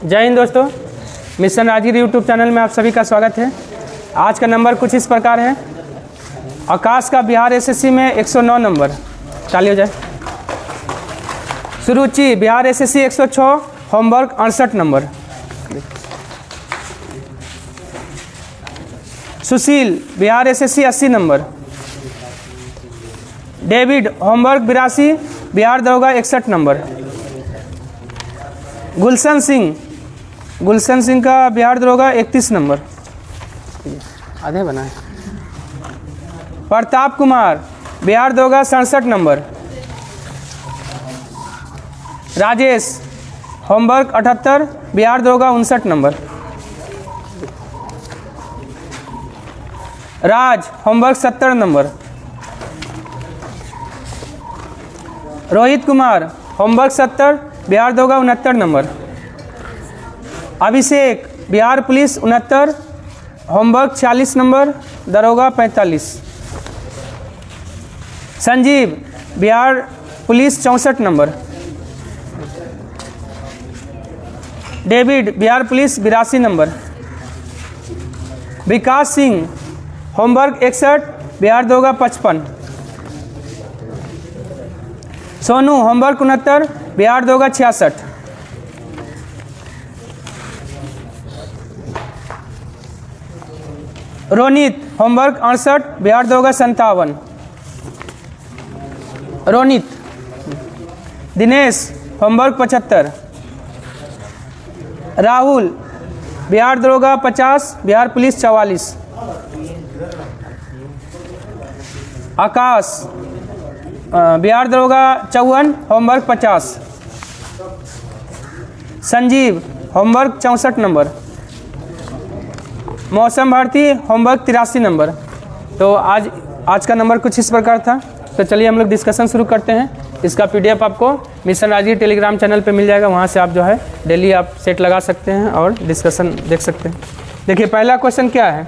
जय हिंद दोस्तों, mission Rajgir YouTube channel में आप सभी का स्वागत है। आज का नंबर कुछ इस प्रकार है। आकाश का बिहार एसएससी में 109 नंबर, ताली हो जाए। Suruchi Bihar SSC 106, homework 68 number. Sushil Bihar SSC 80 number. David homework 82, Bihar दरोगा 61 नंबर। गुलशन सिंह का बिहार दरोगा 31 नंबर, आधे बना है। प्रताप कुमार बिहार दरोगा 67 नंबर। राजेश होमवर्क 78, बिहार दरोगा 59 number. Raj homework 70 number. Rohit Kumar homework 70, Bihar दरोगा 69 number. Abhishek Bihar police 69, homework 46 number, दरोगा 45। Sanjeev Bihar police 64 number. David Bihar police 82 number. Vikas Singh homework 61, Bihar दरोगा 55। सोनू होमवर्क 69, बिहार दरोगा 66। रोनित होमवर्क 68, बिहार दरोगा 57। रोनित। दिनेश होमवर्क 75। राहुल बिहार दरोगा 50, बिहार पुलिस 44। आकाश बिहार दरोगा 54, होमवर्क 50। Sanjeev homework 64 number. मौसम भारती होमवर्क 83 नंबर। तो आज का नंबर कुछ इस प्रकार था। तो चलिए हम लोग डिस्कशन शुरू करते हैं। इसका पीडीएफ आपको मिशन राजगीर टेलीग्राम चैनल पे मिल जाएगा। वहाँ से आप जो है डेली आप सेट लगा सकते हैं और डिस्कशन देख सकते हैं। देखिए पहला क्वेश्चन क्या है,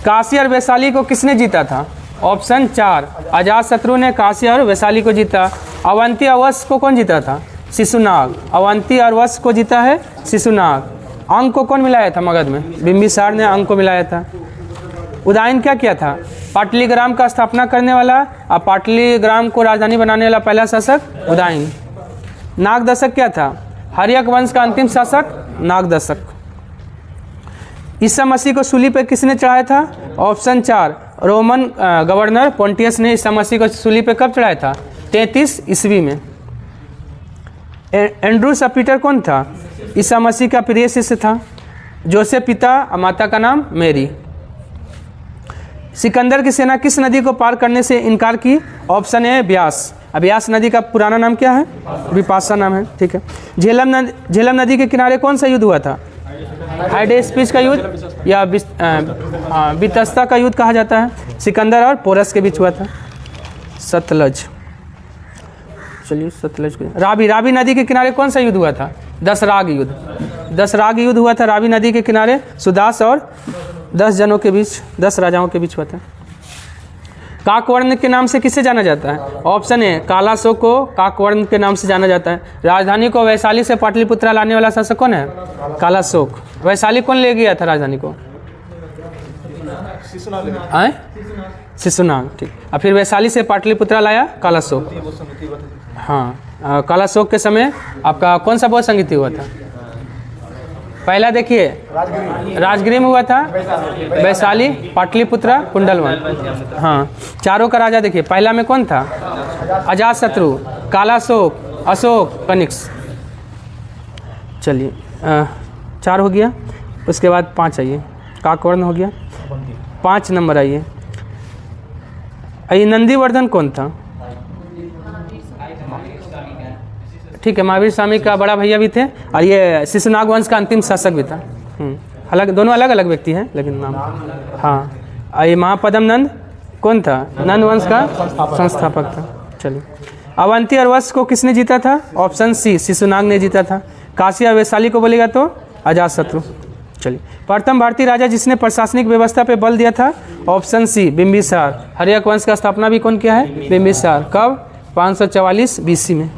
काशी और वैशाली को किसने जीता था? ऑप्शन 4, अजातशत्रु ने काशी और वैशाली को जीता। अवंती और वश को कौन जीता था? शिशुनाग। अवंती और वश को जीता है शिशुनाग। अंक को कौन मिलाया था मगध में? बिंबिसार ने अंक को मिलाया था। उदयन क्या किया था? पाटलिग्राम का स्थापना करने वाला और पाटलिग्राम को राजधानी बनाने वाला पहला शासक उदयन। नागदशक क्या था? हर्यक वंश का अंतिम शासक नागदशक। ईसा मसीह को सूली पर किसने चढ़ाया था? ऑप्शन 4, रोमन गवर्नर पोंटियस ने ईसा मसीह को सूली पर कब चढ़ाया था? 33 ईस्वी में। एंड्रू सपीटर कौन था? ईसा मसीह का प्रिय शिष्य था। जोसेफ पिता और माता का नाम मेरी। सिकंदर की सेना किस नदी को पार करने से इनकार की? Option A, Beas. ब्यास नदी का पुराना नाम क्या है? विपाशा नाम है। ठीक है। झेलम नदी के किनारे कौन सा युद्ध हुआ था? हाइडेस्पिस का युद्ध या बितस्ता का युद्ध कहा जाता है। सिकंदर और पोरस के बीच हुआ था। सतलज, चलिए सतलज। रावी नदी के किनारे कौन सा युद्ध हुआ था? दसराग युद्ध हुआ था रावी नदी के किनारे। सुदास और 10 जनों के बीच, 10 राजाओं के बीच हुआ था। काकवर्ण के नाम से किसे जाना जाता है? ऑप्शन ए, कालाशोक को काकवर्ण के नाम से जाना जाता है। राजधानी को वैशाली से पाटलिपुत्रा लाने वाला शासक कौन है? कालाशोक। वैशाली कौन ले गया था राजधानी को? शिशुनाग। ठीक। और फिर वैशाली से पाटलिपुत्रा लाया कालाशोक। हाँ, कालाशोक के समय आपका कौन सा बहुत संगीति हुआ था? पहला देखिए राजगिरी में हुआ था, वैशाली, पाटलिपुत्रा, कुंडलवन। हाँ, चारों का राजा देखिए। पहला में कौन था? अजातशत्रु, कालाशोक, अशोक, कनिष्क। चलिए 4 हो गया। उसके बाद 5 आइए। काकवर्ण हो गया। 5 नंबर आइए। नंदीवर्धन कौन था? ठीक है, महावीर स्वामी का बड़ा भैया भी थे और ये शिशुनाग वंश का अंतिम शासक भी था। अलग, दोनों अलग अलग व्यक्ति हैं लेकिन नाम। हाँ, ये महापद्म नंद कौन था? नंद वंश का संस्थापक था। चलिए, अवंती और वश को किसने जीता था? ऑप्शन सी, शिशुनाग ने जीता था। काशी और वैशाली को बोलेगा तो अजातशत्रु। चलिए, प्रथम भारतीय राजा जिसने प्रशासनिक व्यवस्था पे बल दिया था? Option C, Bimbisara. हर्यक वंश का स्थापना भी कौन किया है? बिंबिसार। कब? 544 BC में।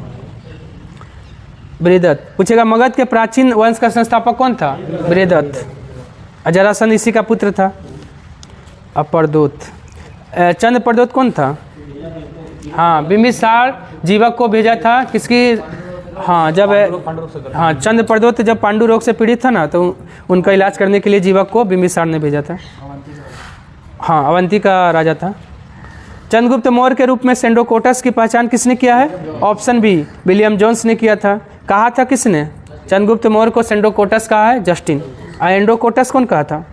बृहदत्त। पूछेगा मगध के प्राचीन वंश का संस्थापक कौन था? बृहदत्त। जरासंध इसी का पुत्र था। अपर्दोत। चंद्र प्रदोत कौन था? हाँ, बिंबिसार जीवक को भेजा था किसकी? हाँ, जब हाँ चंद्र प्रदोत जब पांडु रोग से पीड़ित था ना, तो उनका इलाज करने के लिए जीवक को बिंबिसार ने भेजा था। हाँ, अवंती का राजा था। चंद्रगुप्त मौर्य के रूप में सेंडोकोटस की पहचान किसने किया है? ऑप्शन बी, विलियम जोन्स ने किया था। कहा था किसने? चंद्रगुप्त मौर्य को सेंडोकोटस कहा है जस्टिन। एंडोकोटस कौन कहा था?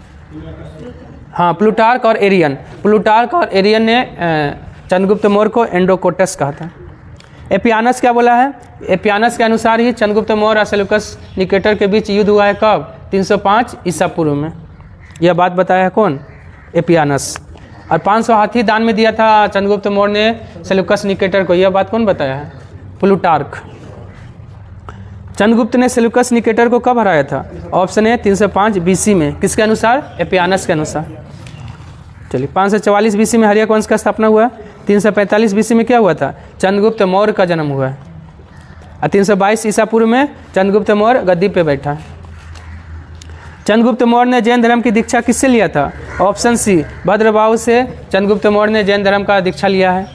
हाँ, प्लूटार्क और एरियन। प्लूटार्क और एरियन ने चंद्रगुप्त मौर्य को एंडोकोटस कहा था। एपियानस क्या बोला है? एपियानस के अनुसार ही चंद्रगुप्त मौर्य और सेल्यूकस निकेटर के बीच युद्ध हुआ है। कब? 305 ईसा पूर्व में। यह बात बताया है कौन? एपियानस। और 500 हाथी दान में दिया था चंद्रगुप्त मौर्य ने सेल्यूकस निकेटर को। यह बात कौन बताया है? प्लूटार्क। चंद्रगुप्त ने सेल्यूकस निकेटर को कब हराया था? ऑप्शन ए 305 बीसी में। किसके अनुसार? एपियानस के अनुसार। चलिए, 544 बीसी में हर्यक वंश का स्थापना हुआ। 345 बीसी में क्या हुआ था? चंद्रगुप्त मौर्य का जन्म हुआ है। और 322 ईसा पूर्व में चंद्रगुप्त मौर्य गद्दी पे बैठा। चंद्रगुप्त मौर्य ने जैन धर्म की दीक्षा किससे लिया था? ऑप्शन सी, भद्रबाहु से चंद्रगुप्त मौर्य ने जैन धर्म का दीक्षा लिया है।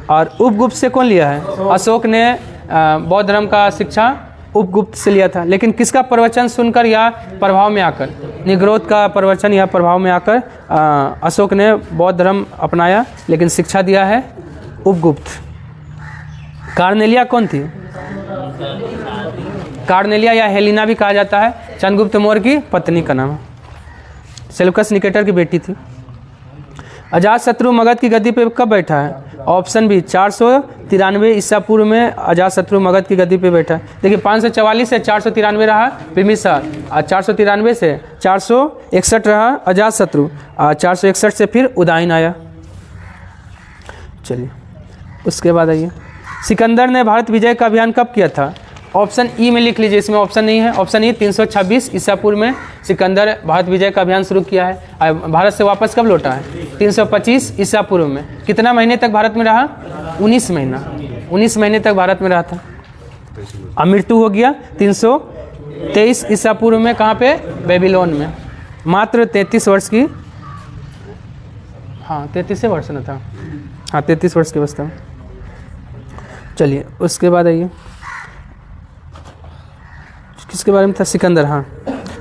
और उपगुप्त से कौन लिया है? अशोक ने बौद्ध धर्म का शिक्षा उपगुप्त से लिया था। लेकिन किसका प्रवचन सुनकर या प्रभाव में आकर? निग्रोध का प्रवचन या प्रभाव में आकर अशोक ने बौद्ध धर्म अपनाया, लेकिन शिक्षा दिया है उपगुप्त। कार्नेलिया कौन थी? कार्नेलिया या हेलिना भी कहा जाता है, चंद्रगुप्त मौर्य की पत्नी का नाम है। सेल्यूकस निकेटर की बेटी थी। अजातशत्रु मगध की गद्दी पे कब बैठा है? ऑप्शन बी, 493 ईसा पूर्व में अजातशत्रु मगध की गद्दी पे बैठा है। देखिए, 544 से 493 रहा बिम्बिसार, और 493 से 461 रहा अजातशत्रु, और 461 से फिर उदयन आया। चलिए, उसके बाद आइए, सिकंदर ने भारत विजय का अभियान कब किया था? ऑप्शन ई में लिख लीजिए, इसमें ऑप्शन नहीं है। ऑप्शन ई 326 ईसा पूर्व में सिकंदर भारत विजय का अभियान शुरू किया है। भारत से वापस कब लौटा है? 325 ईसा पूर्व में। कितना महीने तक भारत में रहा? 19 महीना। 19 महीने तक भारत में रहा था। अब मृत्यु हो गया 323 ईसा पूर्व में। कहाँ पे? बेबीलोन में। मात्र 33 वर्ष की, हाँ 33 वर्ष न था, हाँ 33 वर्ष की अवस्था में। चलिए, उसके बाद आइए, किसके बारे में था? सिकंदर। हाँ,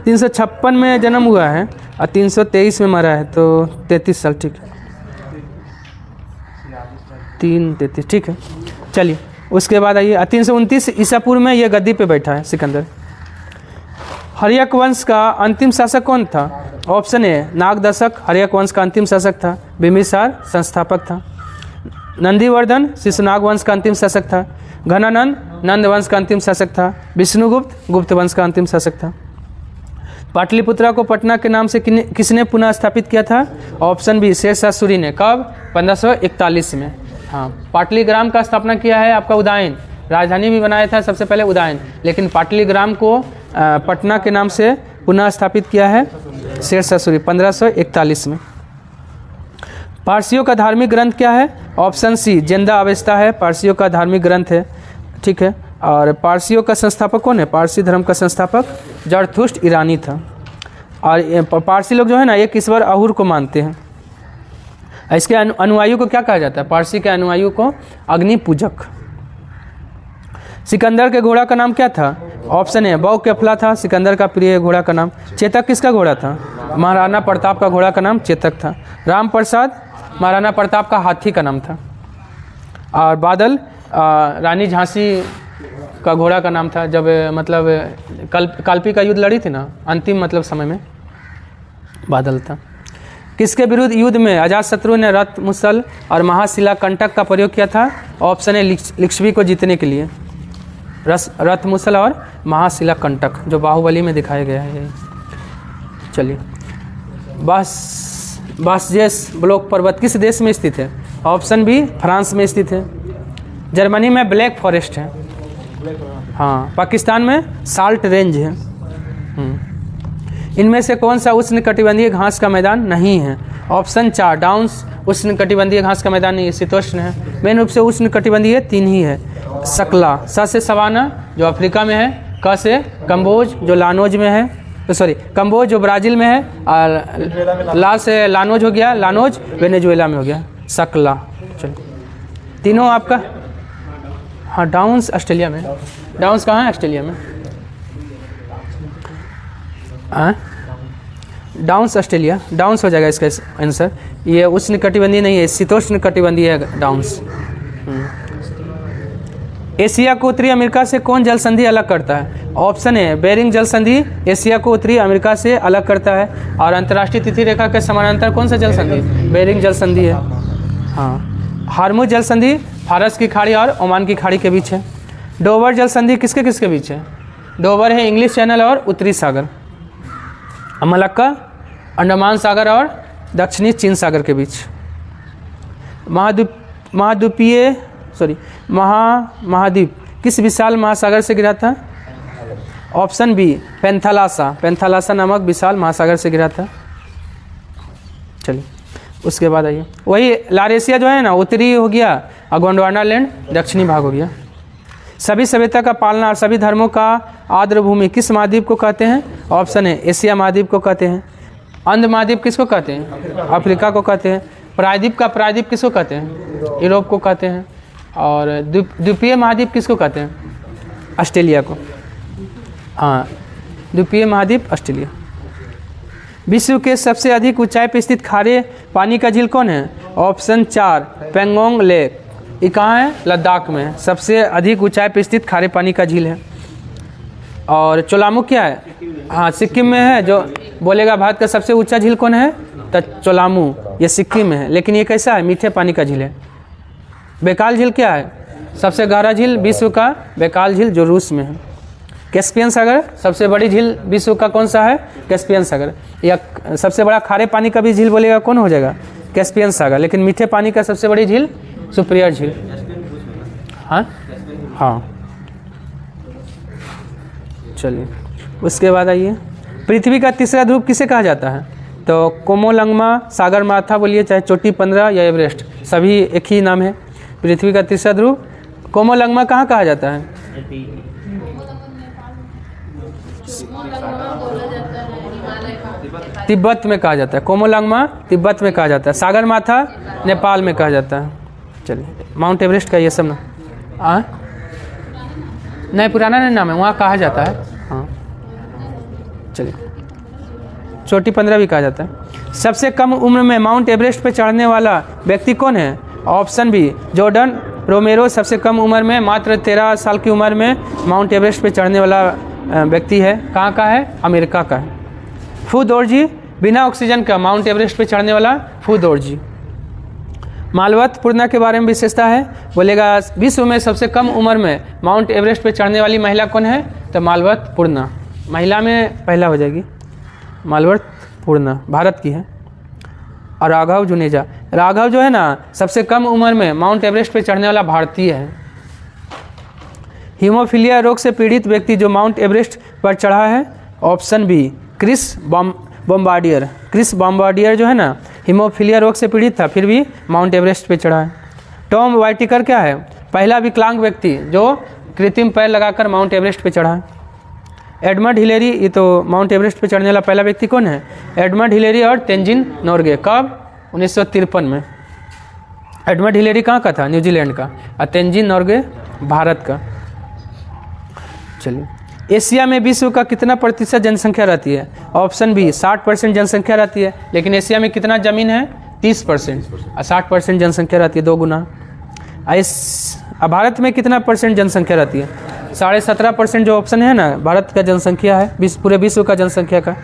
356 में जन्म हुआ है और 323 में मरा है, तो 33 साल। ठीक है, 333, ठीक है। चलिए, उसके बाद आइए, 329 ईसा पूर्व में यह गद्दी पे बैठा है सिकंदर। हर्यक वंश का अंतिम शासक कौन था? ऑप्शन ए, नागदशक हर्यक वंश का अंतिम शासक था। बिम्बिसार संस्थापक था। नंदीवर्धन शिशुनाग वंश का अंतिम शासक था। घनानंद नंद वंश का अंतिम शासक था। विष्णुगुप्त गुप्त वंश का अंतिम शासक था। पाटलिपुत्रा को पटना के नाम से किसने पुनः स्थापित किया था? ऑप्शन बी, शेरशाह सूरी ने। कब? 1541 में। हाँ, पाटलिग्राम का स्थापना किया है आपका उदयन। राजधानी भी बनाया था सबसे पहले उदयन, लेकिन पाटलिग्राम को पटना के नाम से पुनः स्थापित किया है शेरशाह सूरी 1541 में। पारसियों का धार्मिक ग्रंथ क्या है? ऑप्शन सी, जिंदा अवेस्ता है, पारसियों का धार्मिक ग्रंथ है। ठीक है, और पारसियों का संस्थापक कौन है? पारसी धर्म का संस्थापक जरथुष्ट ईरानी था। और पारसी लोग जो है ना, एक ईश्वर अहुर को मानते हैं। इसके अनुयायियों को क्या कहा जाता है? पारसी के अनुयायियों को अग्नि पूजक। सिकंदर के घोड़ा का नाम क्या था? ऑप्शन ए, बहुकेफला था सिकंदर का प्रिय घोड़ा का नाम। चेतक किसका घोड़ा था? महाराणा प्रताप का घोड़ा का नाम चेतक था। राम प्रसाद महाराणा प्रताप का हाथी का नाम था। और बादल रानी झांसी का घोड़ा का नाम था। जब मतलब कालपी का युद्ध लड़ी थी ना, अंतिम मतलब समय में बादल था। किसके विरुद्ध युद्ध में अजातशत्रु ने रथ मुसल और महाशिला कंटक का प्रयोग किया था? ऑप्शन ए, लिच्छवी को जीतने के लिए। रथ मुसल और महाशिला कंटक जो बाहुबली में दिखाया गया है। चलिए, बासजेस ब्लॉक पर्वत किस देश में स्थित है? ऑप्शन बी, फ्रांस में स्थित है। जर्मनी में ब्लैक फॉरेस्ट है। हाँ, पाकिस्तान में साल्ट रेंज है। इनमें से कौन सा उष्णकटिबंधीय घास का मैदान नहीं है? ऑप्शन 4, डाउन्स उष्णकटिबंधीय घास का मैदान नहीं, शीतोष्ण है। मेन रूप से उष्णकटिबंधीय 3 ही है। सकला, सा से सवाना जो अफ्रीका में है, क से कंबोज जो लानोज में है, सॉरी कंबोज जो ब्राज़ील में है, और ला से लानोज हो गया, लानोज वेनेजुएला में हो गया, सकला। चलिए तीनों आपका, हाँ डाउन्स ऑस्ट्रेलिया में, डाउन्स कहाँ है ऑस्ट्रेलिया में, हाँ डाउन्स ऑस्ट्रेलिया, डाउन्स हो जाएगा इसका आंसर। ये उष्णकटिबंधीय नहीं है, शीतोष्ण कटिबंधीय है डाउन्स। एशिया को उत्तरी अमेरिका से कौन जल संधि अलग करता है? ऑप्शन है बेरिंग जल संधि एशिया को उत्तरी अमेरिका से अलग करता है, और अंतर्राष्ट्रीय तिथि रेखा के समानांतर कौन सा जल संधि? बेरिंग जल संधि है। हाँ, हार्मुज जल संधि फारस की खाड़ी और ओमान की खाड़ी के बीच है। डोवर जल संधि किसके किसके बीच है? डोवर है इंग्लिश चैनल और उत्तरी सागर। मलक्का अंडमान सागर और दक्षिणी चीन सागर के बीच। महाद्वीप किस विशाल महासागर से गिरा था? ऑप्शन बी पेंथालासा नामक विशाल महासागर से गिरा था। चलिए उसके बाद आइए, वही लारेशिया जो है ना उत्तरी हो गया, और गोंडवाना लैंड दक्षिणी भाग हो गया। सभी सभ्यता का पालना और सभी धर्मों का आर्द्र भूमि किस महाद्वीप को कहते हैं? ऑप्शन है एशिया महाद्वीप को कहते हैं। अंध महाद्वीप किसको कहते हैं? अफ्रीका को कहते हैं। प्रायद्वीप का प्रायद्वीप किसको कहते हैं? यूरोप को कहते हैं। और द्वीपीय महाद्वीप किसको कहते हैं? ऑस्ट्रेलिया को। हाँ, द्वीपीय महाद्वीप ऑस्ट्रेलिया। विश्व के सबसे अधिक ऊंचाई पर स्थित खारे पानी का झील कौन है? Option 4 Pangong lake. ये कहाँ है? लद्दाख में सबसे अधिक ऊंचाई पर स्थित खारे पानी का झील है। और चोलामुख क्या है? हाँ, सिक्किम में है। जो बोलेगा भारत का सबसे ऊंचा झील कौन है? तो चोलामू, ये सिक्किम में है, लेकिन ये कैसा है? मीठे पानी का झील है। बैकाल झील क्या है? सबसे गहरा झील विश्व का बैकाल झील जो रूस में है। कैस्पियन सागर सबसे बड़ी झील विश्व का कौन सा है? कैस्पियन सागर। या सबसे बड़ा खारे पानी का भी झील बोलेगा कौन हो जाएगा? कैस्पियन सागर। लेकिन मीठे पानी का सबसे बड़ी झील सुपिरियर झील। हाँ हाँ, चलिए उसके बाद आइए, पृथ्वी का तीसरा ध्रुव किसे कहा जाता है? तो कोमोलंगमा, सागर माथा बोलिए, चाहे चोटी 15 या एवरेस्ट, सभी एक ही नाम है। पृथ्वी का तीसरा ध्रुव कोमोलंगमा कहाँ कहा जाता है? तिब्बत में कहा जाता है। कोमोलंगमा तिब्बत में कहा जाता है। सागर माथा नेपाल में कहा जाता है। चलिए माउंट एवरेस्ट का ये सब ना नहीं, पुराना नहीं नाम है, वहाँ कहा जाता है। हाँ चलिए, चोटी 15 भी कहा जाता है। सबसे कम उम्र में माउंट एवरेस्ट पर चढ़ने वाला व्यक्ति कौन है? ऑप्शन बी जॉर्डन रोमेरो सबसे कम उम्र में, मात्र 13 साल की उम्र में माउंट एवरेस्ट पर चढ़ने वाला व्यक्ति है। कहाँ का है? अमेरिका का है। फू दोरजी बिना ऑक्सीजन का माउंट एवरेस्ट पर चढ़ने वाला फू दोरजी। मालवत पूर्णा के बारे में विशेषता है, बोलेगा विश्व में सबसे कम उम्र में माउंट एवरेस्ट पर चढ़ने वाली महिला कौन है? तो मालवत पूर्णा, महिला में पहला हो जाएगी। मालवत पूर्णा भारत की है। और राघव जुनेजा, राघव जो है ना सबसे कम उम्र में माउंट एवरेस्ट पर चढ़ने वाला भारतीय है। हीमोफीलिया रोग से पीड़ित व्यक्ति जो माउंट एवरेस्ट पर चढ़ा है? Option B Chris Bombardier. Chris Bombardier जो है ना हीमोफीलिया रोग से पीड़ित था, फिर भी माउंट एवरेस्ट पे चढ़ा है। टॉम वाइटिकर क्या है? पहला विकलांग व्यक्ति जो कृत्रिम पैर लगाकर माउंट एवरेस्ट पे चढ़ा है। एडमंड हिलेरी, ये तो माउंट एवरेस्ट पे चढ़ने वाला पहला व्यक्ति कौन है? एडमंड हिलेरी और तेंजिन नोर्गे। कब? 1953 में। एडमंड हिलेरी कहाँ का था? न्यूजीलैंड का। और तेंजिन नोर्गे भारत का। चलिए, एशिया में विश्व का कितना प्रतिशत जनसंख्या रहती है? ऑप्शन बी 60% जनसंख्या रहती है, लेकिन एशिया में कितना ज़मीन है? 30%। और 60% जनसंख्या रहती है, 2 गुना। भारत में कितना परसेंट जनसंख्या रहती है? 17.5% जो ऑप्शन है ना, भारत का जनसंख्या है पूरे विश्व का जनसंख्या का।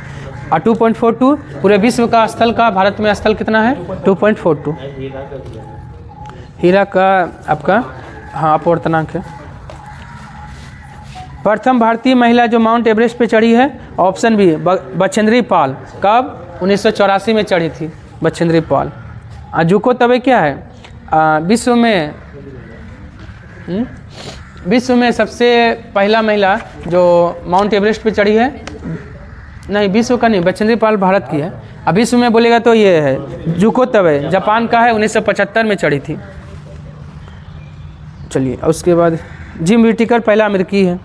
और 2.42 पूरे विश्व का स्थल का, भारत में स्थल कितना है? 2.42। हीरा का आपका हाँ अपवर्तनांक है। प्रथम भारतीय महिला जो माउंट एवरेस्ट पे चढ़ी है? Option B Bachendri Pal. कब? 1984 में चढ़ी थी बछेंद्री पाल। जुको तबे क्या है? विश्व में सबसे पहला महिला जो माउंट एवरेस्ट पे चढ़ी है। नहीं, विश्व का नहीं, बछेंद्री पाल भारत की है। अब विश्व में बोलेगा तो ये है जुको तबे, जापान का है, 1975 में चढ़ी थी। चलिए उसके बाद जिम व्हिटेकर पहला अमेरिकी है।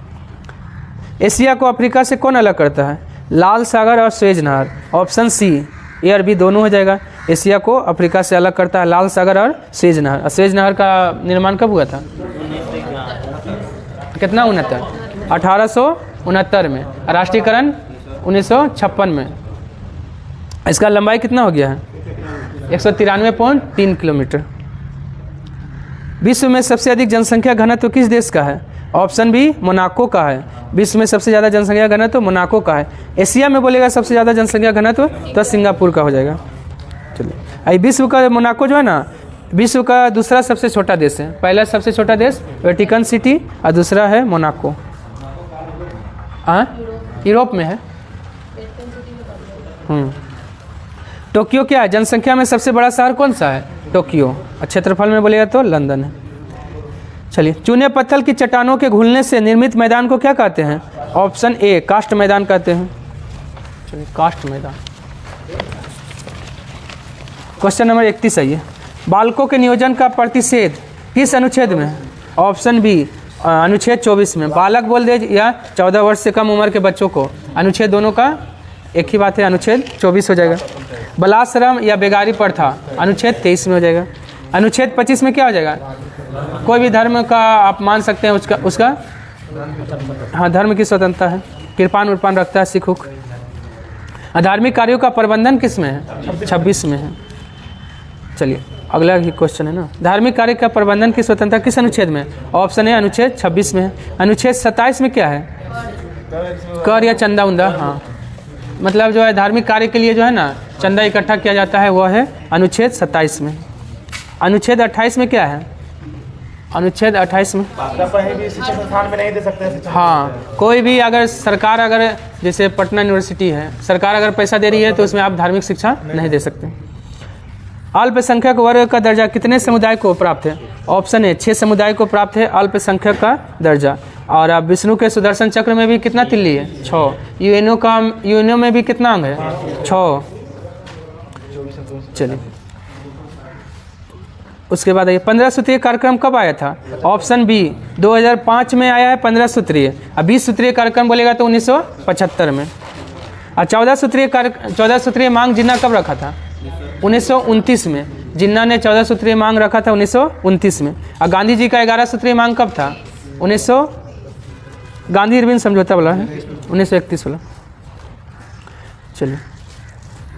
एशिया को अफ्रीका से कौन अलग करता है? लाल सागर और सुएज नहर। ऑप्शन सी ए और बी दोनों हो जाएगा। एशिया को अफ्रीका से अलग करता है लाल सागर और सुएज नहर। और सुएज नहर का निर्माण कब हुआ था? कितना 69? 1869 में। राष्ट्रीयकरण 1956 में। इसका लंबाई कितना हो गया है? 193.3 किलोमीटर। विश्व में सबसे अधिक जनसंख्या घनत्व किस देश का है? ऑप्शन बी मोनाको का है। विश्व में सबसे ज़्यादा जनसंख्या घनत्व मोनाको का है। एशिया में बोलेगा सबसे ज़्यादा जनसंख्या घनत्व तो सिंगापुर का हो जाएगा। चलिए, विश्व का मोनाको जो है ना, विश्व का दूसरा सबसे छोटा देश है। पहला सबसे छोटा देश वेटिकन सिटी और दूसरा है मोनाको। हाँ, यूरोप में है। टोक्यो क्या है? जनसंख्या में सबसे बड़ा शहर कौन सा है? टोक्यो। और क्षेत्रफल में बोलेगा तो लंदन है। चलिए, चूने पत्थर की चट्टानों के घुलने से निर्मित मैदान को क्या कहते हैं? ऑप्शन ए कास्ट मैदान कहते हैं। चलिए, कास्ट मैदान। क्वेश्चन नंबर 31 है ये। बालकों के नियोजन का प्रतिषेध किस अनुच्छेद में है? ऑप्शन बी अनुच्छेद 24 में। बालक बोल दे या 14 वर्ष से कम उम्र के बच्चों को, अनुच्छेद दोनों का एक ही बात है, अनुच्छेद 24 हो जाएगा। बलाश्रम या बेगारी प्रथा अनुच्छेद 23 में हो जाएगा। अनुच्छेद 25 में क्या हो जाएगा? कोई भी धर्म का आप मान सकते हैं, उसका हाँ, धर्म की स्वतंत्रता है। कृपान उर्पान रखता है सिख उख। धार्मिक कार्यों का प्रबंधन किस में है? 26 में है। चलिए, अगला ही क्वेश्चन है ना। धार्मिक कार्य का प्रबंधन की स्वतंत्रता किस अनुच्छेद में? ऑप्शन है अनुच्छेद 26 में है। अनुच्छेद 27 में क्या है? कर या चंदा उंदा। हाँ, मतलब जो है धार्मिक कार्य के लिए जो है ना चंदा इकट्ठा किया जाता है, वह है अनुच्छेद 27 में। अनुच्छेद 28 में क्या है? अनुच्छेद 28 में शिक्षा संस्थान में नहीं दे सकते। हाँ, कोई भी अगर सरकार, अगर जैसे पटना यूनिवर्सिटी है, सरकार अगर पैसा दे रही है तो उसमें आप धार्मिक शिक्षा नहीं दे सकते। अल्पसंख्यक वर्ग का दर्जा कितने समुदाय को प्राप्त है? ऑप्शन ए 6 समुदाय को प्राप्त है अल्पसंख्यक का दर्जा। और अब विष्णु के सुदर्शन चक्र में भी कितना तिल्ली है? 6। यूएनओ में भी कितना अंग है? 6। चलिए, उसके बाद आइए 15 सूत्रीय कार्यक्रम कब आया था? ऑप्शन बी 2005 में आया है 15 सूत्रीय। अब 20 सूत्रीय कार्यक्रम बोलेगा तो 1975 में। और 14 सूत्रीय मांग जिन्ना कब रखा था? 1929 में। जिन्ना ने 14 सूत्रीय मांग रखा था 1929 में। और गांधी जी का 11 सूत्रीय मांग कब था? गांधी इरविन समझौता वाला है 1931 वाला। चलिए,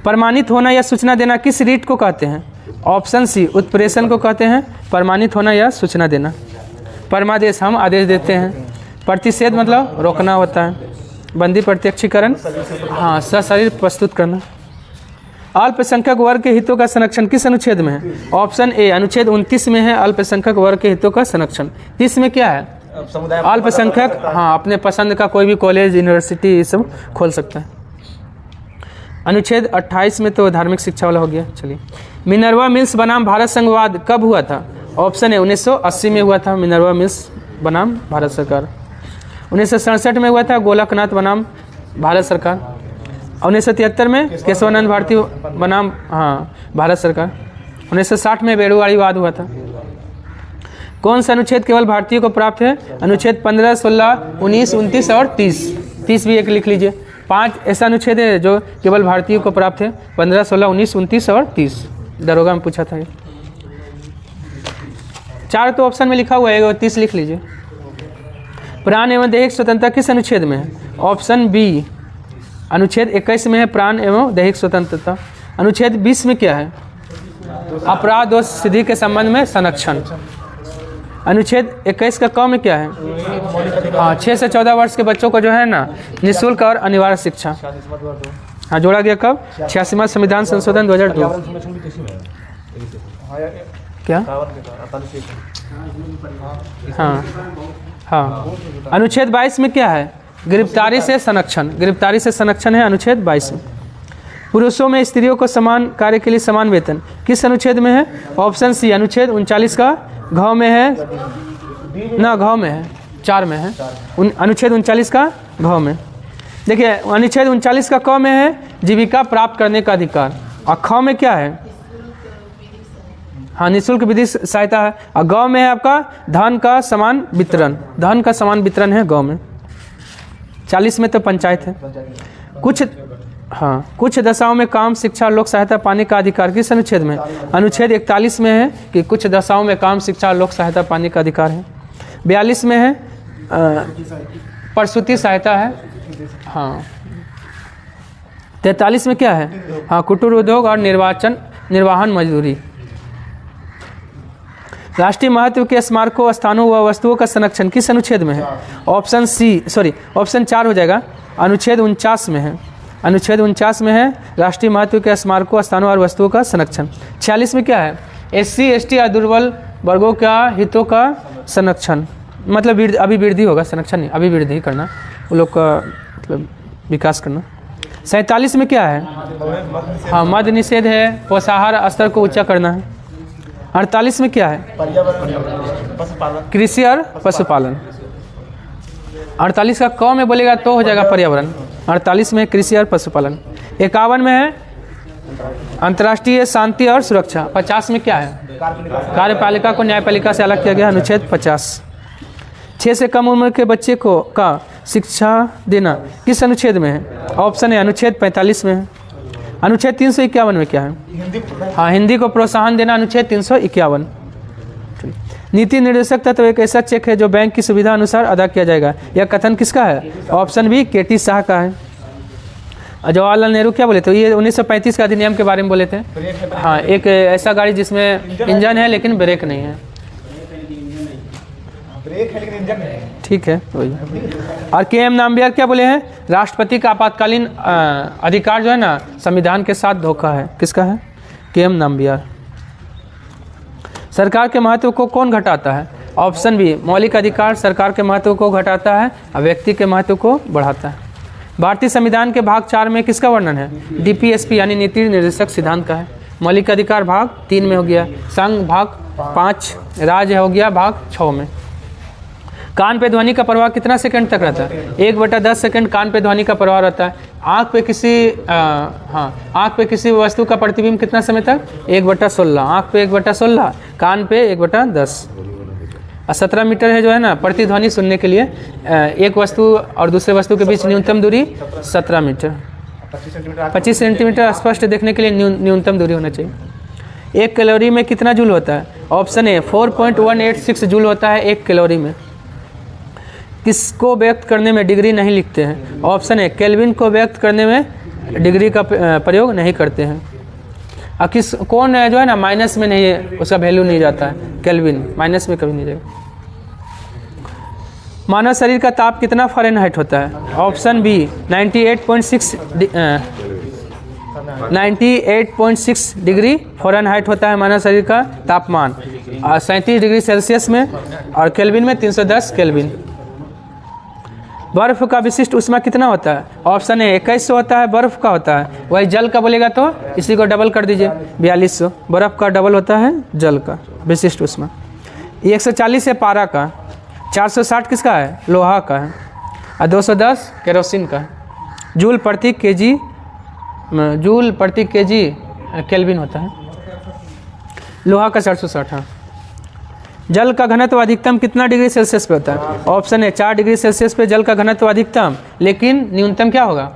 प्रमाणित होना या सूचना देना किस रीट को कहते हैं? ऑप्शन सी उत्प्रेषण को कहते हैं। प्रमाणित होना या सूचना देना। परमादेश हम आदेश देते हैं। प्रतिषेध मतलब रोकना होता है। बंदी प्रत्यक्षीकरण, हाँ, सशरीर प्रस्तुत करना। अल्पसंख्यक वर्ग के हितों का संरक्षण किस अनुच्छेद में है? ऑप्शन ए अनुच्छेद 29 में है अल्पसंख्यक वर्ग के हितों का संरक्षण। 30 में क्या है? अल्पसंख्यक हाँ अपने पसंद का कोई भी कॉलेज यूनिवर्सिटी ये सब खोल सकता है। अनुच्छेद 28 में तो धार्मिक शिक्षा वाला हो गया। चलिए, मिनर्वा मिल्स बनाम भारत संघवाद कब हुआ था? ऑप्शन है 1980 में हुआ था मिनर्वा मिल्स बनाम भारत सरकार। 1967 में हुआ था गोलकनाथ बनाम भारत सरकार। 1973 में केशवानंद भारती बनाम हाँ भारत सरकार। 1960 में बेड़ूवाड़ी वाद हुआ था। कौन सा अनुच्छेद केवल भारतीयों को प्राप्त है? अनुच्छेद 15, 16, 19, 29 और 30। 30 भी एक लिख लीजिए। 5 ऐसा अनुच्छेद है जो केवल भारतीयों को प्राप्त है। 15, 16, 19, 29 और 30। दरोगा में पूछा था ये। 4 तो ऑप्शन में लिखा हुआ है, 30 लिख लीजिए। प्राण एवं दैहिक स्वतंत्रता किस अनुच्छेद में है? ऑप्शन बी अनुच्छेद 21 में है प्राण एवं दैहिक स्वतंत्रता। अनुच्छेद 20 में क्या है? अपराध और सिद्धि के संबंध में संरक्षण। अनुच्छेद 21 का क में क्या है? हाँ, 6 से 14 वर्ष के बच्चों को जो है ना निःशुल्क और अनिवार्य शिक्षा। हाँ, जोड़ा गया कब? 86वां संविधान संशोधन 2002। क्या? हाँ हाँ। अनुच्छेद 22 में क्या है? गिरफ्तारी से संरक्षण। गिरफ्तारी से संरक्षण है अनुच्छेद 22 में। पुरुषों में स्त्रियों को समान कार्य के लिए समान वेतन किस अनुच्छेद में है? ऑप्शन सी अनुच्छेद 39 का घ में है ना, घ में है, 4 में है। अनुच्छेद 39 का घ में। देखिए, अनुच्छेद 39 का क में है जीविका प्राप्त करने का अधिकार, और ख में क्या है? हाँ, निःशुल्क विधि सहायता है। और ग में है आपका धन का समान वितरण। धन का समान वितरण है ग में। 40 में तो पंचायत है। कुछ दशाओं में काम, शिक्षा और लोक सहायता पाने का अधिकार किस अनुच्छेद में? अनुच्छेद 41 में है कि कुछ दशाओं में काम, शिक्षा और लोक सहायता पाने का अधिकार है। 42 में है प्रसूति सहायता है। हाँ 43 में क्या है? हाँ कुटीर उद्योग और निर्वाहन मजदूरी। राष्ट्रीय महत्व के स्मारकों, स्थानों व वस्तुओं का संरक्षण किस अनुच्छेद में है? ऑप्शन 4 हो जाएगा, अनुच्छेद 49 में है। अनुच्छेद 49 में है राष्ट्रीय महत्व के स्मारकों, स्थानों और वस्तुओं का संरक्षण। 46 में क्या है? SC ST या दुर्बल वर्गों का हितों का संरक्षण, मतलब अभी वृद्धि होगा, संरक्षण नहीं, अभी वृद्धि करना, वो लोग का मतलब विकास करना। 47 में क्या है? हाँ मद निषेध है, पोषाहार स्तर को ऊंचा करना है। 48 में क्या है? कृषि और पशुपालन। 48 का क में बोलेगा तो हो जाएगा पर्यावरण। 48 में कृषि और पशुपालन। 51 में है अंतर्राष्ट्रीय शांति और सुरक्षा। 50 में क्या है? कार्यपालिका को न्यायपालिका से अलग किया गया, अनुच्छेद 50। 6 से कम उम्र के बच्चे को का शिक्षा देना किस अनुच्छेद में है? ऑप्शन है अनुच्छेद 45 में है। अनुच्छेद 351 में क्या है? हाँ हिंदी को प्रोत्साहन देना, अनुच्छेद 351। नीति निर्देशक तत्व एक ऐसा चेक है जो बैंक की सुविधा अनुसार अदा किया जाएगा। यह कथन किसका है? ऑप्शन बी KT शाह का है। जवाहरलाल नेहरू क्या बोले थे? ये 1935 का अधिनियम के बारे में बोले थे। हाँ एक ऐसा गाड़ी जिसमें इंजन है लेकिन ब्रेक नहीं है। ठीक है वही। और KM नामबियार क्या बोले हैं? राष्ट्रपति का आपातकालीन अधिकार जो है ना संविधान के साथ धोखा है। किसका है? KM नामबियार। सरकार के महत्व को कौन घटाता है? ऑप्शन बी मौलिक अधिकार सरकार के महत्व को घटाता है और व्यक्ति के महत्व को बढ़ाता है। भारतीय संविधान के भाग 4 में किसका वर्णन है? DPSP यानी नीति निर्देशक सिद्धांत का है। मौलिक अधिकार भाग 3 में हो गया, संघ भाग 5, राज्य हो गया भाग 6 में। कान पे ध्वनि का प्रवाह कितना सेकंड तक रहता है? 1/10 सेकंड कान पे ध्वनि का प्रवाह रहता है। आँख पे किसी वस्तु का प्रतिबिंब कितना समय तक? 1/16। आँख पे 1/16, कान पे 1/10। 17 मीटर है जो है ना प्रतिध्वनि सुनने के लिए। एक वस्तु और दूसरे वस्तु के बीच न्यूनतम दूरी 17 मीटर। 25 सेंटीमीटर स्पष्ट देखने के लिए न्यूनतम दूरी होना चाहिए। 1 कैलोरी में कितना जूल होता है? ऑप्शन ए 4.186 जूल होता है 1 कैलोरी में। किसको व्यक्त करने में डिग्री नहीं लिखते हैं? ऑप्शन ए केल्विन को व्यक्त करने में डिग्री का प्रयोग नहीं करते हैं। और कौन है जो है ना माइनस में नहीं है, उसका वैल्यू नहीं जाता है, केल्विन माइनस में कभी नहीं जाएगा। मानव शरीर का ताप कितना फ़ारेनहाइट होता है? ऑप्शन बी 98.6 डिग्री फ़ारेनहाइट होता है मानव शरीर का तापमान, 37 डिग्री सेल्सियस में, और केल्विन में 310 केल्विन। बर्फ का विशिष्ट ऊष्मा कितना होता है? ऑप्शन ए 2100 होता है, बर्फ का होता है। वही जल का बोलेगा तो इसी को डबल कर दीजिए, 4200। बर्फ का डबल होता है जल का विशिष्ट ऊष्मा। 140 है पारा का, 460 किसका है? लोहा का है, और 210 केरोसिन का है। जूल प्रति केजी केल्विन होता है। लोहा का 460। हाँ। जल का घनत्व अधिकतम कितना डिग्री सेल्सियस पे होता है? ऑप्शन है 4 डिग्री सेल्सियस पे जल का घनत्व अधिकतम, लेकिन न्यूनतम क्या होगा?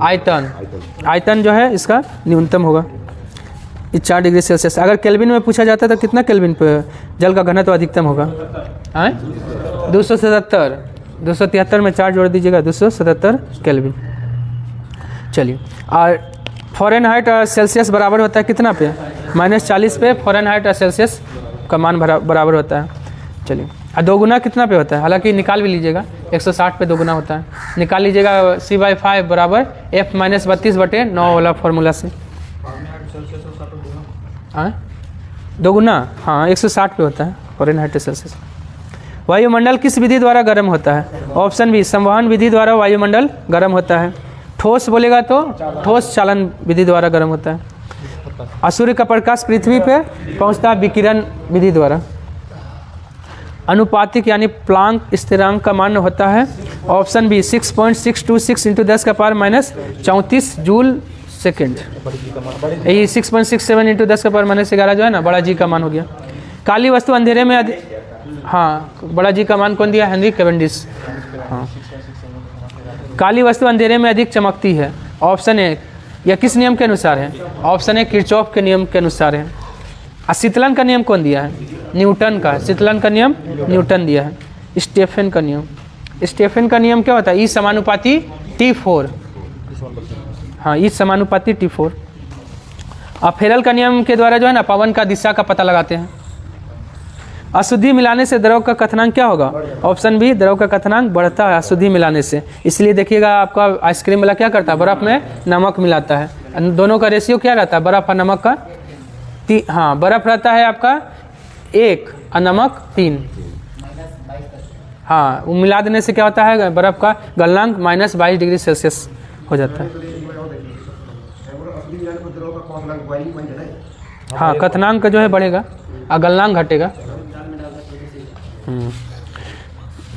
आयतन जो है इसका न्यूनतम होगा 4 डिग्री सेल्सियस। अगर केल्विन में पूछा जाता है तो कितना केल्विन पे जल का घनत्व अधिकतम होगा? 273 में 4 जोड़ दीजिएगा, 277 केल्विन। चलिए, और फ़ारेनहाइट और सेल्सियस बराबर होता है कितना पे? -40 पे फ़ारेनहाइट और सेल्सियस का मान बराबर होता है। चलिए, और 2 गुना कितना पे होता है? हालांकि निकाल भी लीजिएगा, 160 पे 2 गुना होता है। निकाल लीजिएगा C/5 बराबर F - 32/9 वाला फॉर्मूला से। 2 गुना, हाँ 160 पे होता है फ़ारेनहाइट सेल्सियस। वायुमंडल किस विधि द्वारा गर्म होता है? ऑप्शन बी संवहन विधि द्वारा वायुमंडल गर्म होता है। ठोस बोलेगा तो ठोस चालन विधि द्वारा गर्म होता है। और सूर्य का प्रकाश पृथ्वी पर पहुंचता है विकिरण विधि द्वारा। अनुपातिक यानी प्लांक स्थिरांक का मान होता है ऑप्शन बी 6.626 × 10⁻⁻34 जूल सेकेंड। यही 6.67 × 10⁻11 जो है ना बड़ा जी का मान हो गया। काली वस्तु अंधेरे में हाँ बड़ा जी का मान कौन दिया? Henry Cavendish. हाँ, काली वस्तु अंधेरे में अधिक चमकती है। ऑप्शन ए, यह किस नियम के अनुसार है? ऑप्शन ए किरचॉफ के नियम के अनुसार है। शीतलन का नियम कौन दिया है? न्यूटन का। शीतलन का नियम न्यूटन दिया है। स्टेफन का नियम, स्टेफन का नियम क्या होता है? ई समानुपाती T4। हाँ, ई समानुपाती T4। अब फेरल का नियम के द्वारा जो है ना पवन का दिशा का पता लगाते हैं। अशुद्धि मिलाने से द्रव का कथनांक क्या होगा? ऑप्शन बी, द्रव का कथनांक बढ़ता है अशुद्धि मिलाने से। इसलिए देखिएगा आपका आइसक्रीम वाला क्या करता है? बर्फ़ में नमक मिलाता है। दोनों का रेशियो क्या रहता है? बर्फ़ और नमक का हाँ, बर्फ़ रहता है आपका 1 और नमक 3। हाँ, वो मिला देने से क्या होता है? बर्फ़ का गलनांक -22 डिग्री सेल्सियस हो जाता है। हाँ, कथनांक जो है बढ़ेगा और गलनांक घटेगा।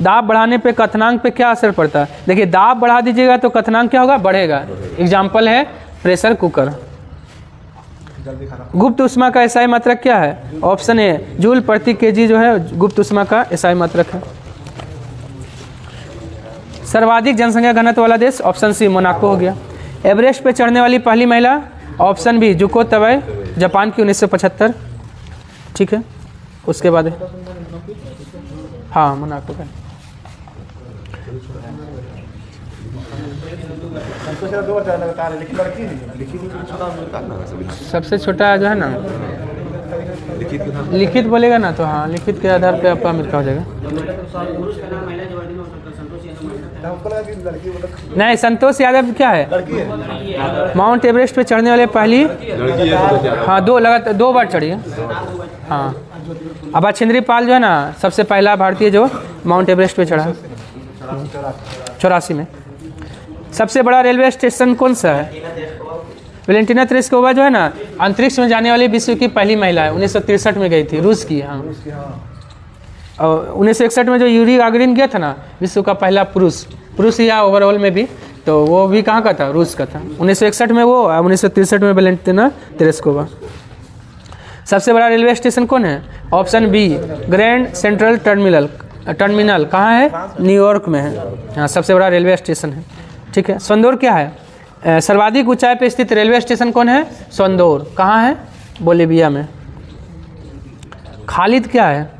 दाब बढ़ाने पे कथनांक पे क्या असर पड़ता है? देखिए, दाब बढ़ा दीजिएगा तो कथनांक क्या होगा? बढ़ेगा। एग्जाम्पल है प्रेशर कुकर। गुप्त ऊष्मा का एसआई मात्रक क्या है? ऑप्शन ए, जूल प्रति केजी जो है गुप्त ऊष्मा का एसआई मात्रक है। सर्वाधिक जनसंख्या घनत्व वाला देश? ऑप्शन सी, मोनाको हो गया। एवरेस्ट पे चढ़ने वाली पहली महिला? ऑप्शन बी, जुको तबे, जापान की 1975। ठीक है, उसके बाद हाँ, मोनाको का। सबसे छोटा जो है ना, लिखित बोलेगा ना तो हाँ, लिखित के आधार पे आपका अमेरिका हो जाएगा। नहीं, संतोष यादव क्या है? माउंट एवरेस्ट पे चढ़ने वाले पहली हाँ, 2 बार चढ़ी है। हाँ, अब बछेंद्री पाल जो है ना सबसे पहला भारतीय जो माउंट एवरेस्ट पे चढ़ा 84 में। सबसे बड़ा रेलवे स्टेशन कौन सा है? वेलेंटिना तेरेस्कोवा जो है ना अंतरिक्ष में जाने वाली विश्व की पहली महिला है। 1963 में गई थी, रूस की। हाँ, और 1961 में जो यूरी गागरिन गया था ना, विश्व का पहला पुरुष या ओवरऑल में भी, तो वो भी कहाँ का था? रूस का था। 1961 में वो, 1963 में वेलेंटिना तेरेस्कोवा। सबसे बड़ा रेलवे स्टेशन कौन है? Option B, grand central terminal कहाँ है? न्यूयॉर्क में है। हाँ, सबसे बड़ा रेलवे स्टेशन है। ठीक है। सोंदोर क्या है? सर्वाधिक ऊंचाई पे स्थित रेलवे स्टेशन कौन है? सोंदोर कहाँ है? बोलिविया में। खालिद क्या है?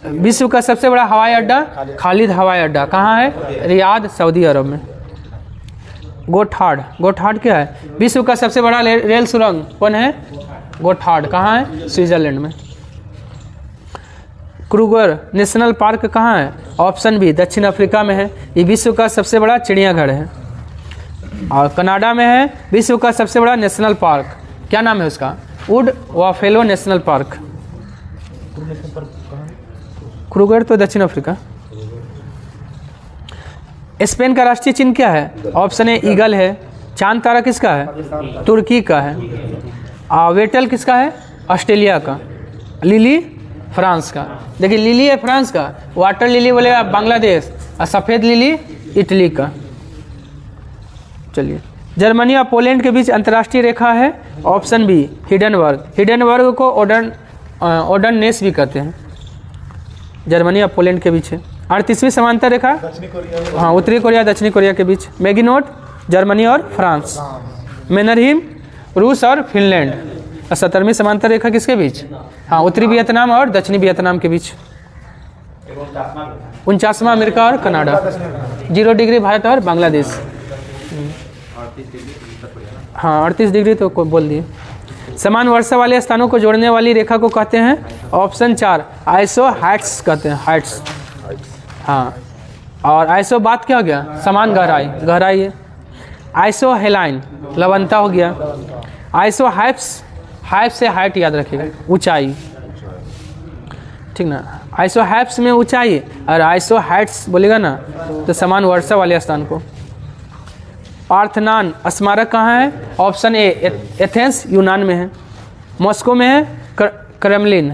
विश्व का सबसे बड़ा हवाई अड्डा? खालिद हवाई अड्डा कहाँ है? रियाद, सऊदी अरब में। गोठार्ड क्या है? विश्व का सबसे बड़ा रेल सुरंग कौन है? गोठार्ड कहाँ है? स्विट्जरलैंड में। क्रूगर नेशनल पार्क कहाँ है? ऑप्शन बी, दक्षिण अफ्रीका में है। ये विश्व का सबसे बड़ा चिड़ियाघर है। और कनाडा में है विश्व का सबसे बड़ा नेशनल पार्क। क्या नाम है उसका? Wood Buffalo national park. Kruger तो दक्षिण अफ्रीका। स्पेन का राष्ट्रीय चिन्ह क्या है? ऑप्शन ए, ईगल है। चांद तारा किसका है? तुर्की का है। वेटल किसका है? ऑस्ट्रेलिया का। लिली फ्रांस का। देखिए, लिली है फ्रांस का, वाटर लिली बोलेगा बांग्लादेश, और सफ़ेद लिली इटली का। चलिए, जर्मनी और पोलैंड के बीच अंतर्राष्ट्रीय रेखा है? ऑप्शन बी, हिडनबर्ग को ओडरनेस भी कहते हैं। जर्मनी और पोलैंड के बीच है। 38वीं समांतर रेखा? हाँ, उत्तरी कोरिया दक्षिणी कोरिया के बीच। मैगिनोट जर्मनी और फ्रांस। मेनरहिम रूस और फिनलैंड। 70वीं समांतर रेखा किसके बीच? हाँ, उत्तरी वियतनाम और दक्षिणी वियतनाम के बीच। 49वां अमेरिका और कनाडा। 0 डिग्री भारत और बांग्लादेश। हाँ, 38 डिग्री तो बोल दिए। समान वर्षा वाले स्थानों को जोड़ने वाली रेखा को कहते हैं? ऑप्शन 4, आइसो हाइट्स कहते हैं। हाइट्स। हाँ, और आइसो बात क्या हो गया? समान गहराई है। आइसो हेलाइन लवणता हो गया। आइसो हाइप्स से हाइट याद रखिएगा, ऊंचाई। ठीक ना? आइसो हाइप्स में ऊंचाई और आइसो हाइट्स बोलेगा ना तो समान वर्षा वाले स्थान को। पार्थनान स्मारक कहाँ है? ऑप्शन ए, एथेंस यूनान में है। मॉस्को में है क्रेमलिन।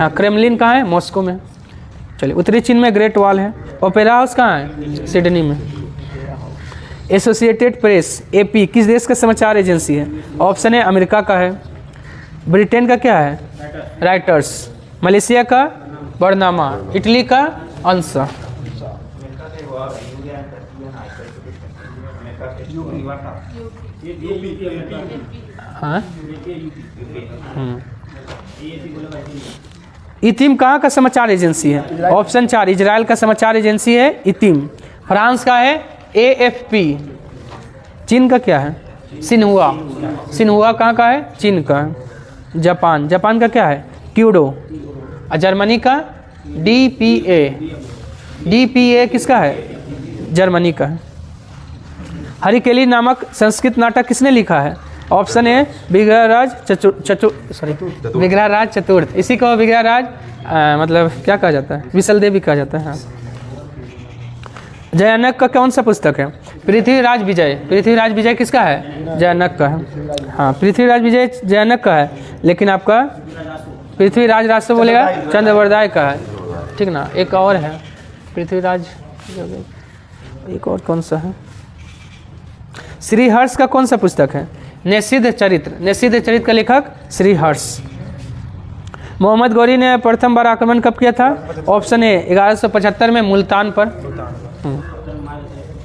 हाँ, क्रेमलिन कहाँ है? मॉस्को में। चलिए, उत्तरी चीन में ग्रेट वॉल है। ओपेरा हाउस कहाँ है? सिडनी में। एसोसिएटेड प्रेस एपी किस देश का समाचार एजेंसी है? ऑप्शन ए, अमेरिका का है। ब्रिटेन का क्या है? राइटर्स। मलेशिया का बरनामा। इटली का अंसा। हाँ इतिम कहाँ का समाचार एजेंसी है? ऑप्शन 4 इजराइल का समाचार एजेंसी है इतिम। फ्रांस का है AFP। चीन का क्या है? सिन्हुआ। सिन्हुआ कहाँ का है? चीन का। जापान का क्या है? क्यूडो। और जर्मनी का DPA किसका है? जर्मनी का है। हरिकेली नामक संस्कृत नाटक किसने लिखा है? ऑप्शन ए विग्रहराज चतुर्थ। इसी को विग्रहराज मतलब क्या कहा जाता है? विशलदेवी कहा जाता है। हाँ। जयानक का कौन सा पुस्तक है? पृथ्वीराज विजय। पृथ्वीराज विजय किसका है? जयानक का है। हाँ पृथ्वीराज विजय जयानक का है, लेकिन आपका पृथ्वीराज राष्ट्र बोलेगा चंद्रवरदाय का है, ठीक ना। एक और है पृथ्वीराज, एक और कौन सा है? श्रीहर्ष का कौन सा पुस्तक है? निषिद्ध चरित्र। निषिद्ध चरित्र का लेखक श्रीहर्ष। मोहम्मद गौरी ने प्रथम बार आक्रमण कब किया था? ऑप्शन ए 1175 में मुल्तान पर।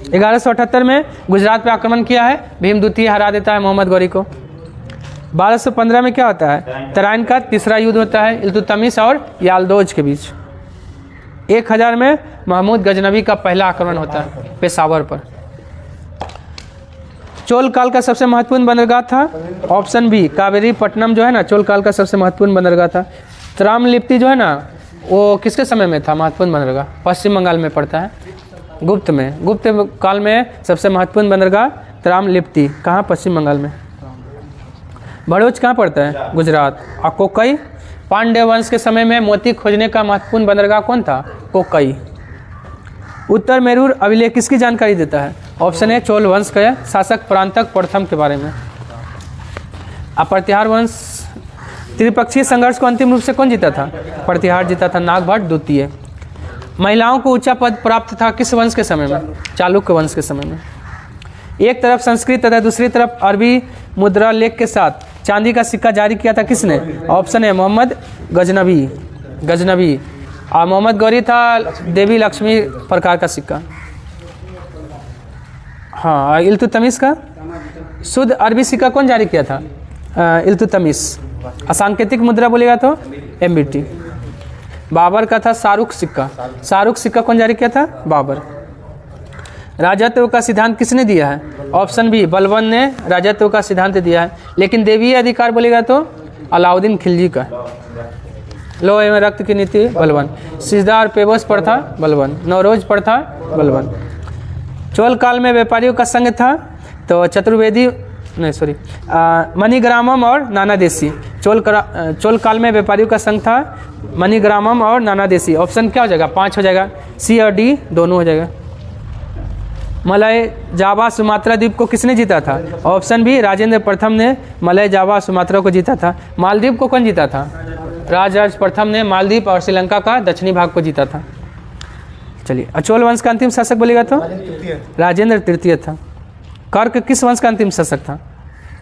1178 में गुजरात पे आक्रमण किया है, भीमद्वितीय हरा देता है मोहम्मद गौरी को। 1215 में क्या होता है? तराइन का तीसरा युद्ध होता है इल्तुतमिश और यालदोज के बीच। 1000 में महमूद गजनवी का पहला आक्रमण होता है पेशावर पर। चोल काल का सबसे महत्वपूर्ण बंदरगाह था? ऑप्शन बी कावेरी पट्टनम जो है ना, चोल काल का सबसे महत्वपूर्ण बंदरगाह था। त्रामलिप्ति जो है ना, वो किसके समय में था महत्वपूर्ण बंदरगाह? पश्चिम बंगाल में पड़ता है, गुप्त में। गुप्त काल में सबसे महत्वपूर्ण बंदरगाह त्रामलिप्ति। कहाँ? पश्चिम बंगाल में। भरूच कहाँ पड़ता है? गुजरात। और कोकई? पांड्य वंश के समय में मोती खोजने का महत्वपूर्ण बंदरगाह कौन था? कोकई। उत्तर मेरूर अभिलेख किसकी जानकारी देता है? ऑप्शन ए चोल वंश के शासक परांतक प्रथम के बारे में। प्रतिहार वंश। त्रिपक्षीय संघर्ष को अंतिम रूप से कौन जीता था? प्रतिहार जीता था, नागभट्ट द्वितीय। महिलाओं को ऊंचा पद प्राप्त था किस वंश के समय में? चालुक्य वंश के समय में। एक तरफ संस्कृत तथा दूसरी तरफ अरबी मुद्रा लेख के साथ चांदी का सिक्का जारी किया था किसने? ऑप्शन है मोहम्मद गजनवी। और मोहम्मद गौरी था देवी लक्ष्मी प्रकार का सिक्का। हाँ इल्तुतमिश का शुद्ध अरबी सिक्का कौन जारी किया था? इल्तुतमिश। सांकेतिक मुद्रा बोलेगा तो MBT। बाबर का था शाहरुख सिक्का। शाहरुख सिक्का कौन जारी किया था? बाबर। राजत्व का सिद्धांत किसने दिया है? ऑप्शन बी बलबन ने राजत्व का सिद्धांत दिया है, लेकिन देवीय अधिकार बोलेगा तो अलाउद्दीन खिलजी का। लोह एवं रक्त की नीति बलबन। सिजदा और पेबोस पर था बलबन। नवरोज पर था बलबन। चोल काल में व्यापारियों का संघ था तो चतुर्वेदी मणिग्रामम और नानादेशी। चोल काल में व्यापारियों का संघ था मणिग्रामम और नानादेशी। ऑप्शन क्या हो जाएगा? 5 हो जाएगा। सी और डी दोनों हो जाएगा। मलय जावा सुमात्रा द्वीप को किसने जीता था? ऑप्शन बी राजेंद्र प्रथम ने मलय जावा सुमात्रा को जीता था। मालदीव को कौन जीता था? राजराज प्रथम ने मालदीव और श्रीलंका का दक्षिणी भाग को जीता था। चलिए, चोल वंश का अंतिम शासक बोलेगा तो राजेंद्र तृतीय था। कर्क किस वंश का अंतिम शासक था?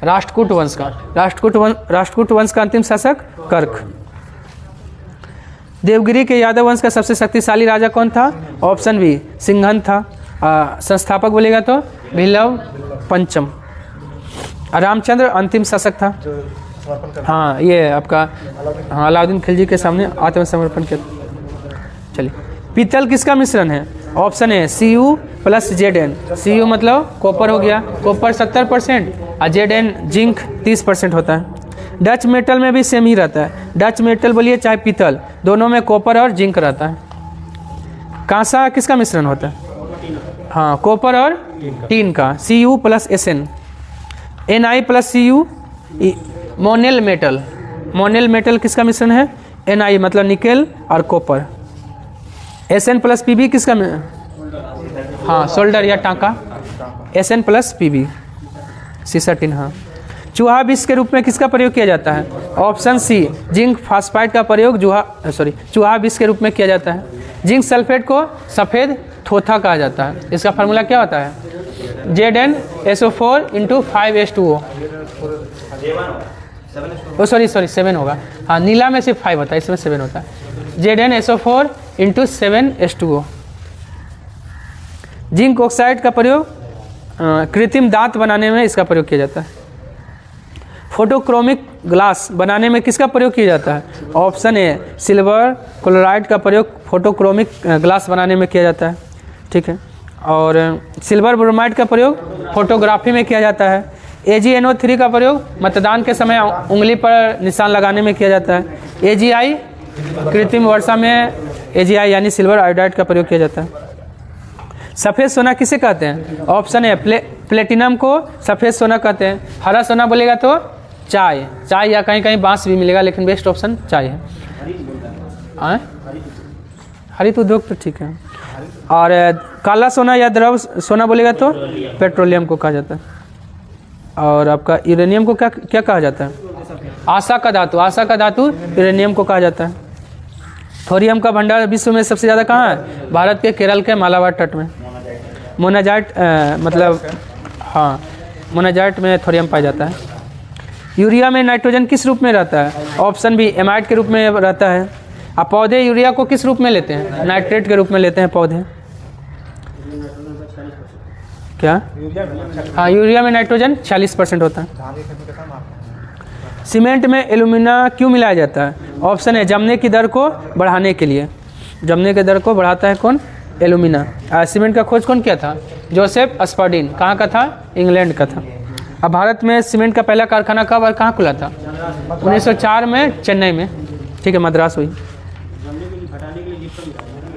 राष्ट्रकूट वंश का। राष्ट्रकूट वंश का अंतिम शासक कर्क। देवगिरी के यादव वंश का सबसे शक्तिशाली राजा कौन था? ऑप्शन बी सिंघन था। संस्थापक बोलेगा तो भिलव पंचम। रामचंद्र अंतिम शासक था। हाँ ये आपका अलाउद्दीन खिलजी के सामने आत्मसमर्पण किया। चलिए, पीतल किसका मिश्रण है? ऑप्शन है Cu + Zn। Cu मतलब कॉपर हो गया, कॉपर 70% और Zn जिंक 30% होता है। डच मेटल में भी सेम ही रहता है। डच मेटल बोलिए चाहे पीतल, दोनों में कॉपर और जिंक रहता है। कांसा किसका मिश्रण होता है? हाँ कॉपर और टीन का। Cu + Sn। Ni + Cu Monel metal. Monel metal किसका मिश्रण है? Ni मतलब निकेल और कॉपर। Sn + Pb किसका? हाँ सोल्डर या टाँका। Sn + Pb सीसा टिन। हाँ चूहा विष के रूप में किसका प्रयोग किया जाता है? ऑप्शन सी जिंक फास्फाइड का प्रयोग चूहा विष के रूप में किया जाता है। जिंक सल्फेट को सफ़ेद थोथा कहा जाता है। इसका फार्मूला क्या होता है? ZnSO4 × 5H2O। 7 होगा। हाँ नीला में सिर्फ 5 होता है, इसमें 7 होता है। ZnSO4 × 7H2O। जिंक ऑक्साइड का प्रयोग कृत्रिम दांत बनाने में इसका प्रयोग किया जाता है। फोटोक्रोमिक ग्लास बनाने में किसका प्रयोग किया जाता है? ऑप्शन ए सिल्वर क्लोराइड का प्रयोग फोटोक्रोमिक ग्लास बनाने में किया जाता है, ठीक है। और सिल्वर ब्रोमाइड का प्रयोग फोटोग्राफी में किया जाता है। AgNO3 का प्रयोग मतदान के समय उंगली पर निशान लगाने में किया जाता है। AgI कृत्रिम वर्षा में AgI यानी सिल्वर आयोडाइड का प्रयोग किया जाता है। सफ़ेद सोना किसे कहते हैं? ऑप्शन ए प्लेटिनम को सफ़ेद सोना कहते हैं। हरा सोना बोलेगा तो चाय या कहीं कहीं बांस भी मिलेगा, लेकिन बेस्ट ऑप्शन चाय है। हरित उद्योग तो ठीक है। और काला सोना या द्रव सोना बोलेगा तो पेट्रोलियम को कहा जाता है। और आपका यूरेनियम को क्या कहा जाता है? आशा का धातु यूरेनियम को कहा जाता है। थोरियम का भंडार विश्व में सबसे ज़्यादा कहाँ है? भारत के केरल के मालाबार तट में। मोनाजाइट मोनाजाइट में थोरियम पाया जाता है। यूरिया में नाइट्रोजन किस रूप में रहता है? ऑप्शन बी एमाइड के रूप में रहता है। अब पौधे यूरिया को किस रूप में लेते हैं? नाइट्रेट के रूप में लेते हैं पौधे। क्या? हाँ, यूरिया में नाइट्रोजन 46% होता है। सीमेंट में एल्यूमिना क्यों मिलाया जाता है? ऑप्शन है जमने की दर को बढ़ाने के लिए। जमने की दर को बढ़ाता है कौन? एल्यूमिना। सीमेंट का खोज कौन किया था? जोसेफ स्पर्डिन। कहाँ का था? इंग्लैंड का था। अब भारत में सीमेंट का पहला कारखाना कब और कहाँ खुला था? 1904 में चेन्नई में, ठीक है, मद्रास हुई।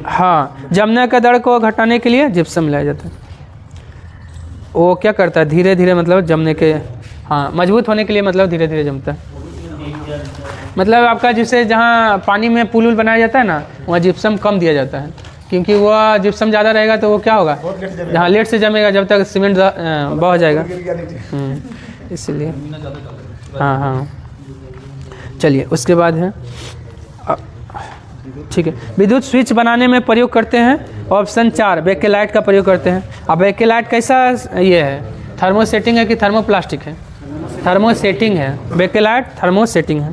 हाँ, जमने का दर को घटाने के लिए जिप्सम मिलाया जाता है। वो क्या करता है? धीरे धीरे मतलब जमने के, हाँ, मजबूत होने के लिए मतलब धीरे धीरे जमता है। मतलब आपका जिससे जहाँ पानी में पुल बनाया जाता है ना, वहाँ जिप्सम कम दिया जाता है, क्योंकि वह जिप्सम ज़्यादा रहेगा तो वो क्या होगा? हाँ, लेट से जमेगा जब तक सीमेंट बह जाएगा, इसलिए। हाँ, चलिए उसके बाद है, ठीक है। विद्युत स्विच बनाने में प्रयोग करते हैं। ऑप्शन 4 बेकेलाइट का प्रयोग करते हैं। अब बेकेलाइट कैसा ये है? थर्मोसेटिंग है कि थर्मोप्लास्टिक है? थर्मोसेटिंग है। बेकेलाइट थर्मोसेटिंग है।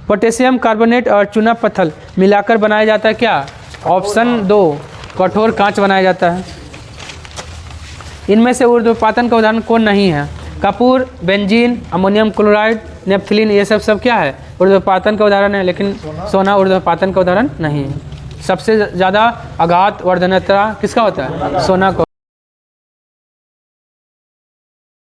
पोटेशियम कार्बोनेट और चूना पत्थर मिलाकर बनाया जाता है क्या? ऑप्शन 2 कठोर कांच बनाया जाता है। इनमें से ऊर्ध्वपातन का उदाहरण कौन नहीं है? Kapoor, benzene, ammonium chloride, naphthalene, ये सब क्या है? ऊर्ध्वपातन का उदाहरण है, लेकिन सोना ऊर्ध्वपातन का उदाहरण नहीं है। सबसे ज़्यादा आघात वर्धनता किसका होता है? सोना को।